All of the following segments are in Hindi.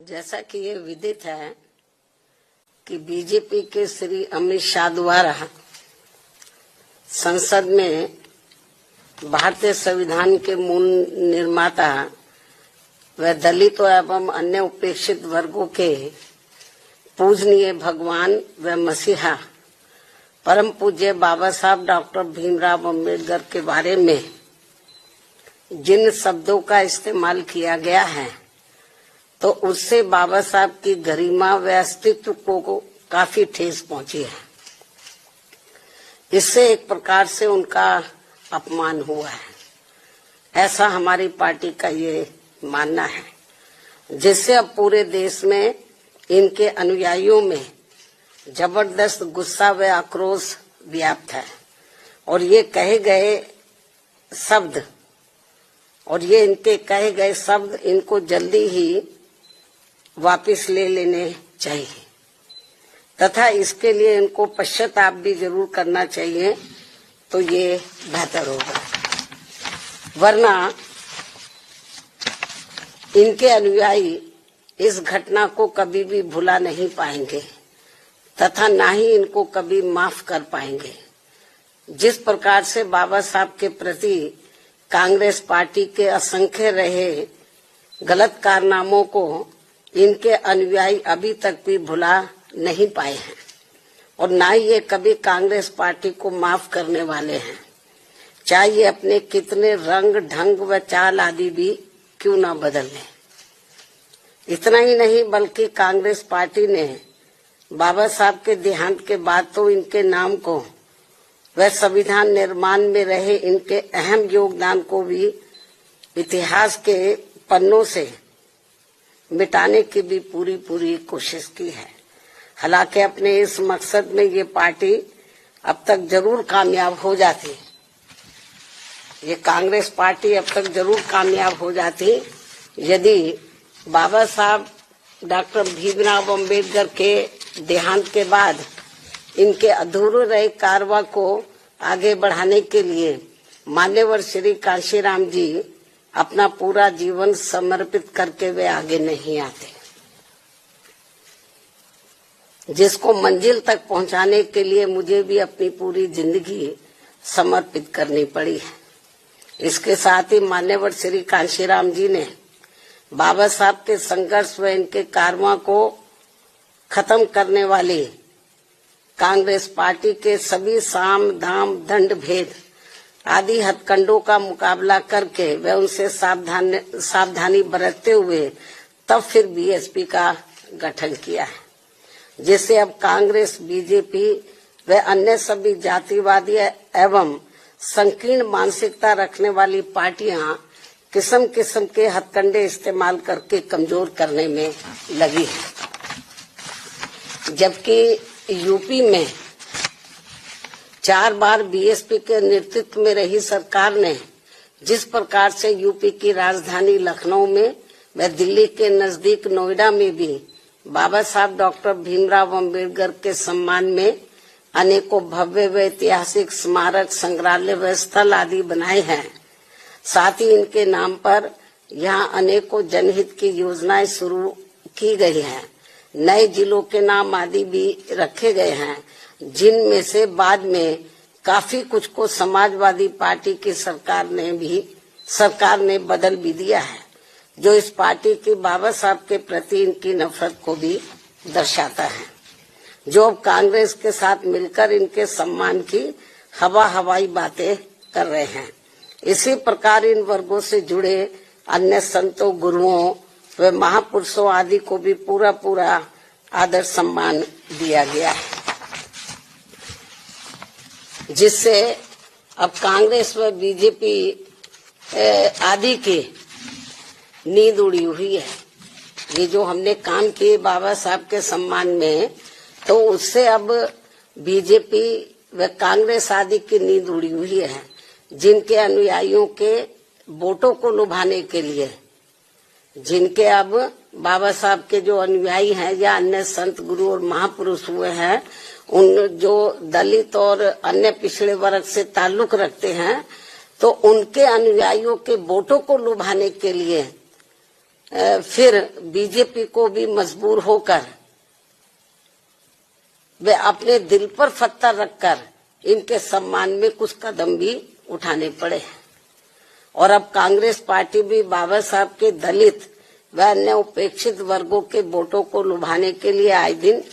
जैसा कि ये विदित है कि बीजेपी के श्री अमित शाह द्वारा संसद में भारतीय संविधान के मूल निर्माता व दलितों एवं अन्य उपेक्षित वर्गों के पूजनीय भगवान व मसीहा परम पूज्य बाबा साहब डॉक्टर भीमराव अम्बेडकर के बारे में जिन शब्दों का इस्तेमाल किया गया है तो उससे बाबा साहब की गरिमा व अस्तित्व को काफी ठेस पहुंची है। इससे एक प्रकार से उनका अपमान हुआ है, ऐसा हमारी पार्टी का ये मानना है, जिससे अब पूरे देश में इनके अनुयायियों में जबरदस्त गुस्सा व आक्रोश व्याप्त है और ये इनके कहे गए शब्द इनको जल्दी ही वापस ले लेने चाहिए तथा इसके लिए इनको पश्चाताप भी जरूर करना चाहिए, तो ये बेहतर होगा। वरना इनके अनुयायी इस घटना को कभी भी भुला नहीं पाएंगे तथा ना ही इनको कभी माफ कर पाएंगे। जिस प्रकार से बाबा साहब के प्रति कांग्रेस पार्टी के असंख्य रहे गलत कारनामों को इनके अनुयायी अभी तक भी भुला नहीं पाए हैं और ना ही ये कभी कांग्रेस पार्टी को माफ करने वाले हैं, चाहे ये अपने कितने रंग ढंग व चाल आदि भी क्यों ना बदल लें। इतना ही नहीं बल्कि कांग्रेस पार्टी ने बाबा साहब के देहांत के बाद तो इनके नाम को व संविधान निर्माण में रहे इनके अहम योगदान को भी इतिहास के पन्नों से मिटाने की भी पूरी कोशिश की है। हालांकि अपने इस मकसद में ये पार्टी अब तक जरूर कामयाब हो जाती, ये कांग्रेस पार्टी अब तक जरूर कामयाब हो जाती यदि बाबा साहब डॉक्टर भीमराव अम्बेडकर के देहांत के बाद इनके अधूरे रहे कारवा को आगे बढ़ाने के लिए मान्यवर श्री कांशीराम जी अपना पूरा जीवन समर्पित करके वे आगे नहीं आते, जिसको मंजिल तक पहुंचाने के लिए मुझे भी अपनी पूरी जिंदगी समर्पित करनी पड़ी है। इसके साथ ही मान्यवर श्री कांशीराम जी ने बाबा साहब के संघर्ष व इनके कारवा को खत्म करने वाली कांग्रेस पार्टी के सभी साम दाम दंड भेद आदि हथकंडों का मुकाबला करके वे उनसे सावधानी बरतते हुए तब फिर बीएसपी का गठन किया है, जिससे अब कांग्रेस बीजेपी व अन्य सभी जातिवादी एवं संकीर्ण मानसिकता रखने वाली पार्टियां किस्म किस्म के हथकंडे इस्तेमाल करके कमजोर करने में लगी है। जबकि यूपी में 4 बार बीएसपी के नेतृत्व में रही सरकार ने जिस प्रकार से यूपी की राजधानी लखनऊ में व दिल्ली के नजदीक नोएडा में भी बाबा साहब डॉक्टर भीमराव अम्बेडकर के सम्मान में अनेकों भव्य व ऐतिहासिक स्मारक संग्रहालय व स्थल आदि बनाए हैं, साथ ही इनके नाम पर यहाँ अनेकों जनहित की योजनाएं शुरू की गई हैं। नए जिलों के नाम आदि भी रखे गए हैं, जिनमें से बाद में काफी कुछ को समाजवादी पार्टी की सरकार ने बदल भी दिया है, जो इस पार्टी की बाबा साहब के प्रति इनकी नफरत को भी दर्शाता है, जो अब कांग्रेस के साथ मिलकर इनके सम्मान की हवाई बातें कर रहे हैं। इसी प्रकार इन वर्गों से जुड़े अन्य संतों, गुरुओं व महापुरुषों आदि को भी पूरा आदर सम्मान दिया गया है, जिससे अब कांग्रेस व बीजेपी आदि की नींद उड़ी हुई है। ये जो हमने काम किए बाबा साहब के सम्मान में, तो उससे अब बीजेपी व कांग्रेस आदि की नींद उड़ी हुई है, जिनके अनुयायियों के वोटों को लुभाने के लिए, जिनके अब बाबा साहब के जो अनुयायी हैं या अन्य संत गुरु और महापुरुष हुए हैं, उन जो दलित और अन्य पिछड़े वर्ग से ताल्लुक रखते हैं, तो उनके अनुयायियों के वोटों को लुभाने के लिए फिर बीजेपी को भी मजबूर होकर वे अपने दिल पर पत्थर रखकर इनके सम्मान में कुछ कदम भी उठाने पड़े। और अब कांग्रेस पार्टी भी बाबा साहब के दलित व अन्य उपेक्षित वर्गों के वोटों को लुभाने के लिए आए दिन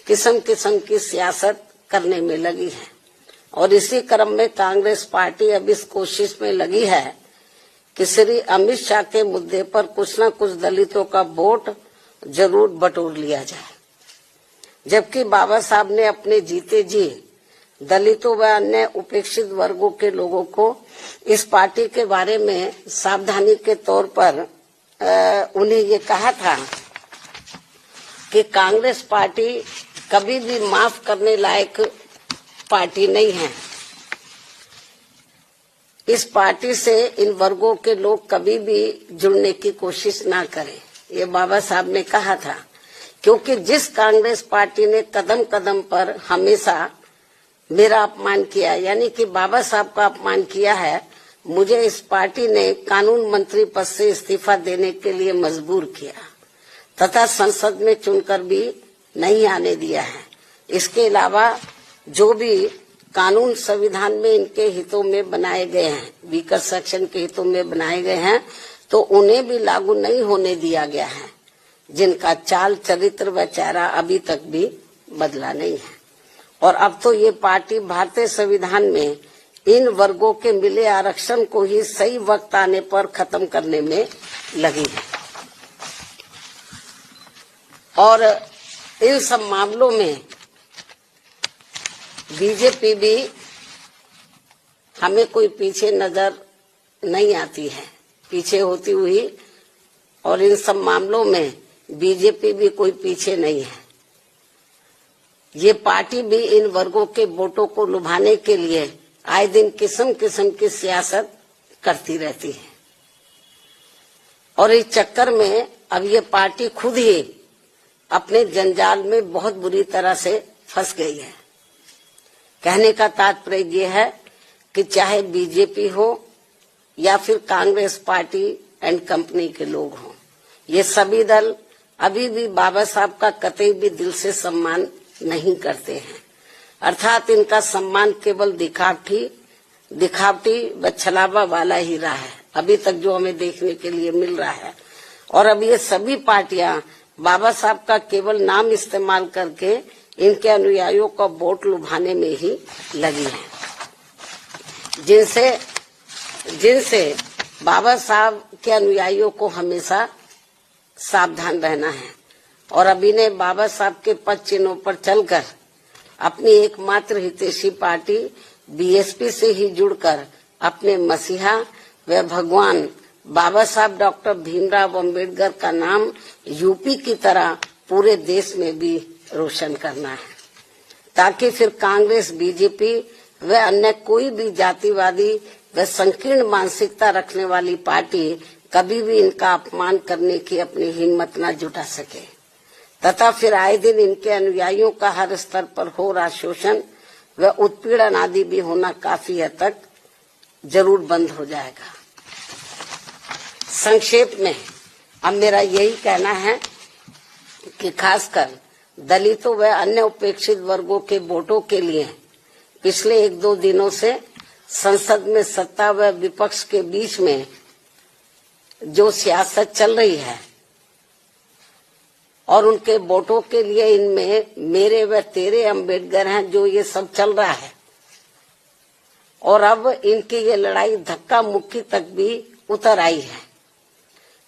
किस्म किस्म की सियासत करने में लगी है। और इसी क्रम में कांग्रेस पार्टी अब इस कोशिश में लगी है कि श्री अमित शाह के मुद्दे पर कुछ न कुछ दलितों का वोट जरूर बटोर लिया जाए, जबकि बाबा साहब ने अपने जीते जी दलितों व अन्य उपेक्षित वर्गों के लोगों को इस पार्टी के बारे में सावधानी के तौर पर उन्हें ये कहा था कि कांग्रेस पार्टी कभी भी माफ करने लायक पार्टी नहीं है। इस पार्टी से इन वर्गों के लोग कभी भी जुड़ने की कोशिश ना करें, ये बाबा साहब ने कहा था। क्योंकि जिस कांग्रेस पार्टी ने कदम कदम पर हमेशा मेरा अपमान किया, यानी कि बाबा साहब का अपमान किया है, मुझे इस पार्टी ने कानून मंत्री पद से इस्तीफा देने के लिए मजबूर किया तथा संसद में चुनकर भी नहीं आने दिया है। इसके अलावा जो भी कानून संविधान में इनके हितों में बनाए गए हैं, वीकर सेक्शन के हितों में बनाए गए हैं, तो उन्हें भी लागू नहीं होने दिया गया है, जिनका चाल चरित्र व चेहरा अभी तक भी बदला नहीं है। और अब तो ये पार्टी भारतीय संविधान में इन वर्गों के मिले आरक्षण को ही सही वक्त आने पर खत्म करने में लगी है। और इन सब मामलों में बीजेपी भी हमें कोई पीछे नजर नहीं आती है, पीछे होती हुई, और इन सब मामलों में बीजेपी भी कोई पीछे नहीं है। ये पार्टी भी इन वर्गों के वोटों को लुभाने के लिए आए दिन किस्म किस्म की सियासत करती रहती है। और इस चक्कर में अब ये पार्टी खुद ही अपने जंजाल में बहुत बुरी तरह से फंस गई है। कहने का तात्पर्य ये है कि चाहे बीजेपी हो या फिर कांग्रेस पार्टी एंड कंपनी के लोग हों, ये सभी दल अभी भी बाबा साहब का कतई भी दिल से सम्मान नहीं करते हैं। अर्थात इनका सम्मान केवल दिखावटी व छलावा वाला ही रहा है, अभी तक जो हमें देखने के लिए मिल रहा है। और अब ये सभी पार्टियां बाबा साहब का केवल नाम इस्तेमाल करके इनके अनुयायियों का वोट लुभाने में ही लगी है, जिनसे बाबा साहब के अनुयायियों को हमेशा सावधान रहना है। और अभी ने बाबा साहब के पद चिन्हों पर चलकर अपनी एकमात्र हितैषी पार्टी बीएसपी से ही जुड़कर अपने मसीहा व भगवान बाबा साहब डॉक्टर भीमराव अंबेडकर का नाम यूपी की तरह पूरे देश में भी रोशन करना है, ताकि फिर कांग्रेस, बीजेपी व अन्य कोई भी जातिवादी व संकीर्ण मानसिकता रखने वाली पार्टी कभी भी इनका अपमान करने की अपनी हिम्मत न जुटा सके, तथा फिर आए दिन इनके अनुयायियों का हर स्तर पर हो रहा शोषण व उत्पीड़न आदि भी होना काफी हद तक जरूर बंद हो जाएगा। संक्षेप में अब मेरा यही कहना है कि खासकर दलितों व अन्य उपेक्षित वर्गों के वोटों के लिए पिछले 1-2 दिनों से संसद में सत्ता व विपक्ष के बीच में जो सियासत चल रही है और उनके वोटों के लिए इनमें मेरे व तेरे अम्बेडकर हैं, जो ये सब चल रहा है, और अब इनकी ये लड़ाई धक्का मुक्की तक भी उतर आई है,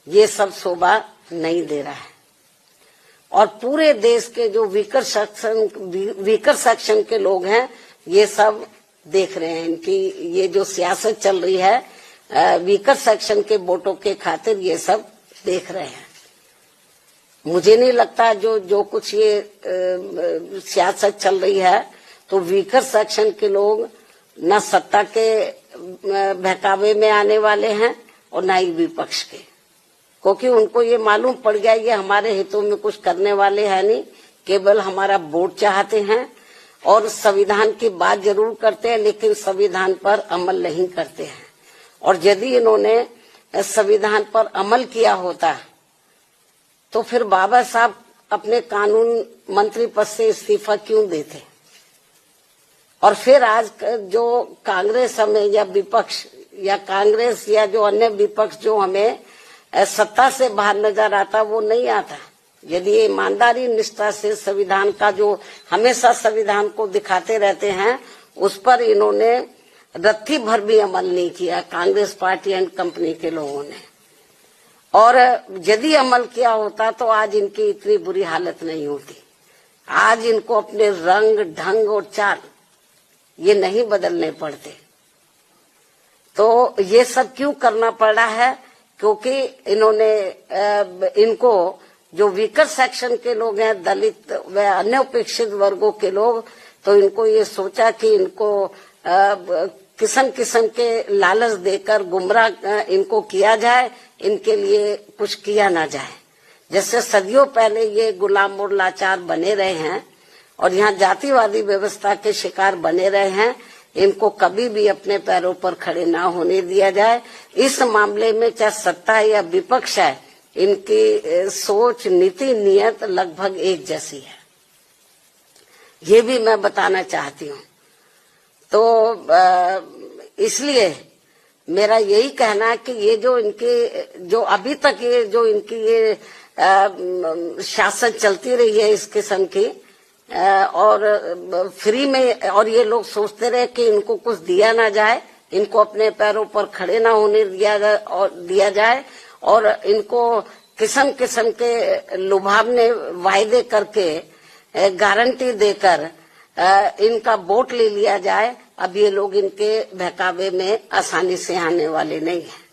ये सब शोभा नहीं दे रहा है। और पूरे देश के जो वीकर सेक्शन के लोग हैं, ये सब देख रहे हैं इनकी ये जो सियासत चल रही है वीकर सेक्शन के वोटों के खातिर, ये सब देख रहे हैं। मुझे नहीं लगता जो कुछ ये सियासत चल रही है तो वीकर सेक्शन के लोग न सत्ता के बहकावे में आने वाले हैं और न ही विपक्ष के, क्योंकि उनको ये मालूम पड़ गया ये हमारे हितों में कुछ करने वाले हैं नहीं, केवल हमारा वोट चाहते हैं और संविधान की बात जरूर करते हैं लेकिन संविधान पर अमल नहीं करते हैं। और यदि इन्होंने संविधान पर अमल किया होता तो फिर बाबा साहब अपने कानून मंत्री पद से इस्तीफा क्यों देते? और फिर आज जो कांग्रेस हमें या विपक्ष या कांग्रेस या जो अन्य विपक्ष जो हमें सत्ता से बाहर नजर आता, वो नहीं आता। यदि ईमानदारी निष्ठा से संविधान का जो हमेशा संविधान को दिखाते रहते हैं, उस पर इन्होंने रत्ती भर भी अमल नहीं किया, कांग्रेस पार्टी एंड कंपनी के लोगों ने। और यदि अमल किया होता तो आज इनकी इतनी बुरी हालत नहीं होती। आज इनको अपने रंग ढंग और चाल ये नहीं बदलने पड़ते। तो ये सब क्यों करना पड़ा है? क्योंकि इन्होंने इनको जो वीकर सेक्शन के लोग हैं, दलित व अन्य उपेक्षित वर्गों के लोग, तो इनको ये सोचा कि इनको किस्म किस्म के लालच देकर गुमराह इनको किया जाए, इनके लिए कुछ किया ना जाए। जैसे सदियों पहले ये गुलाम और लाचार बने रहे हैं और यहाँ जातिवादी व्यवस्था के शिकार बने रहे हैं, इनको कभी भी अपने पैरों पर खड़े ना होने दिया जाए। इस मामले में चाहे सत्ता या विपक्ष है, इनकी सोच, नीति, नियत लगभग एक जैसी है, ये भी मैं बताना चाहती हूँ। तो इसलिए मेरा यही कहना है कि ये जो इनके जो अभी तक ये जो इनकी ये शासन चलती रही है इस किस्म की, और फ्री में, और ये लोग सोचते रहे कि इनको कुछ दिया ना जाए, इनको अपने पैरों पर खड़े ना होने दिया जाए और इनको किस्म किस्म के लुभावने वायदे करके, गारंटी देकर इनका वोट ले लिया जाए। अब ये लोग इनके बहकावे में आसानी से आने वाले नहीं है।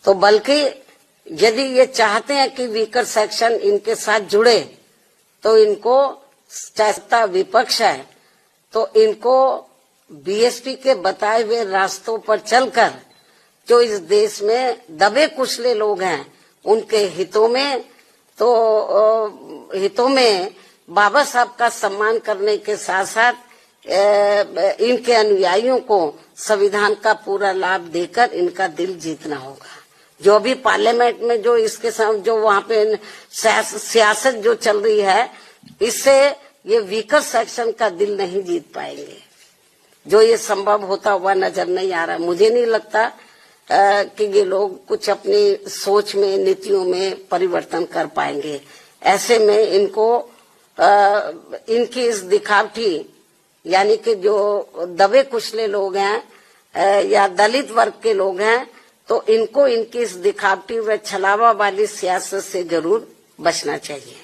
तो बल्कि यदि ये चाहते हैं कि वीकर सेक्शन इनके साथ जुड़े, तो इनको, चाहे सत्ता विपक्ष है, तो इनको बीएसपी के बताए हुए रास्तों पर चलकर जो इस देश में दबे कुचले लोग हैं, उनके हितों में बाबा साहब का सम्मान करने के साथ साथ इनके अनुयायियों को संविधान का पूरा लाभ देकर इनका दिल जीतना होगा। जो भी पार्लियामेंट में जो इसके साथ जो वहाँ पे सियासत जो चल रही है, इससे ये वीकर सेक्शन का दिल नहीं जीत पाएंगे। जो ये संभव होता हुआ नजर नहीं आ रहा। मुझे नहीं लगता कि ये लोग कुछ अपनी सोच में, नीतियों में परिवर्तन कर पाएंगे। ऐसे में इनको इनकी इस दिखावटी, यानी कि जो दबे कुचले लोग हैं या दलित वर्ग के लोग हैं, तो इनको इनकी इस दिखावटी व छलावा वाली सियासत से जरूर बचना चाहिए।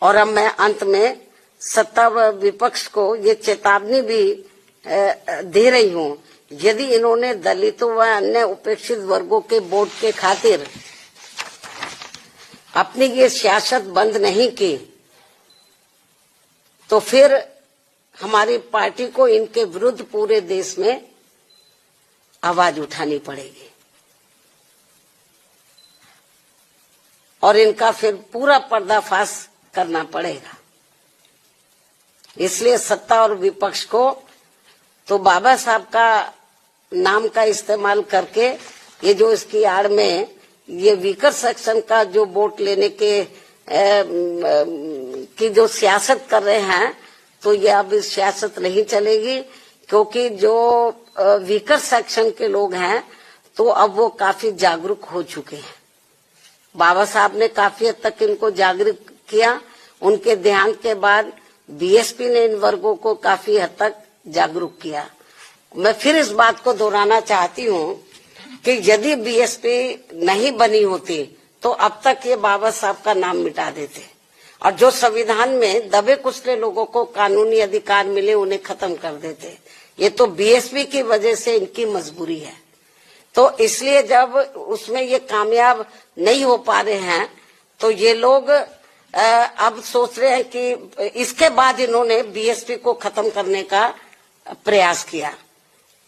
और अब मैं अंत में सत्ता व विपक्ष को ये चेतावनी भी दे रही हूँ, यदि इन्होंने दलितों व अन्य उपेक्षित वर्गों के वोट के खातिर अपनी ये सियासत बंद नहीं की, तो फिर हमारी पार्टी को इनके विरुद्ध पूरे देश में आवाज उठानी पड़ेगी और इनका फिर पूरा पर्दाफाश करना पड़ेगा। इसलिए सत्ता और विपक्ष को तो बाबा साहब का नाम का इस्तेमाल करके ये जो इसकी आड़ में ये वीकर सेक्शन का जो वोट लेने के की जो सियासत कर रहे हैं, तो ये अब इस सियासत नहीं चलेगी। क्योंकि जो वीकर सेक्शन के लोग हैं, तो अब वो काफी जागरूक हो चुके हैं। बाबा साहब ने काफी हद तक इनको जागरूक किया। उनके देहांत के बाद बीएसपी ने इन वर्गों को काफी हद तक जागरूक किया। मैं फिर इस बात को दोहराना चाहती हूँ कि यदि बीएसपी नहीं बनी होती, तो अब तक ये बाबा साहब का नाम मिटा देते और जो संविधान में दबे कुचले लोगों को कानूनी अधिकार मिले, उन्हें खत्म कर देते। ये तो बीएसपी की वजह से इनकी मजबूरी है। तो इसलिए जब उसमें ये कामयाब नहीं हो पा रहे हैं, तो ये लोग अब सोच रहे हैं कि इसके बाद इन्होंने बीएसपी को खत्म करने का प्रयास किया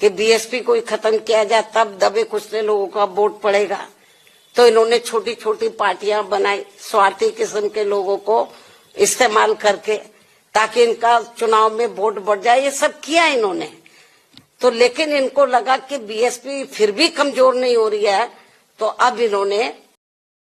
कि बीएसपी को ही खत्म किया जाए, तब दबे कुचले लोगों का वोट पड़ेगा। तो इन्होंने छोटी छोटी पार्टियां बनाई, स्वार्थी किस्म के लोगों को इस्तेमाल करके, ताकि इनका चुनाव में वोट बढ़ जाए। ये सब किया इन्होंने। तो लेकिन इनको लगा कि बीएसपी फिर भी कमजोर नहीं हो रही है, तो अब इन्होंने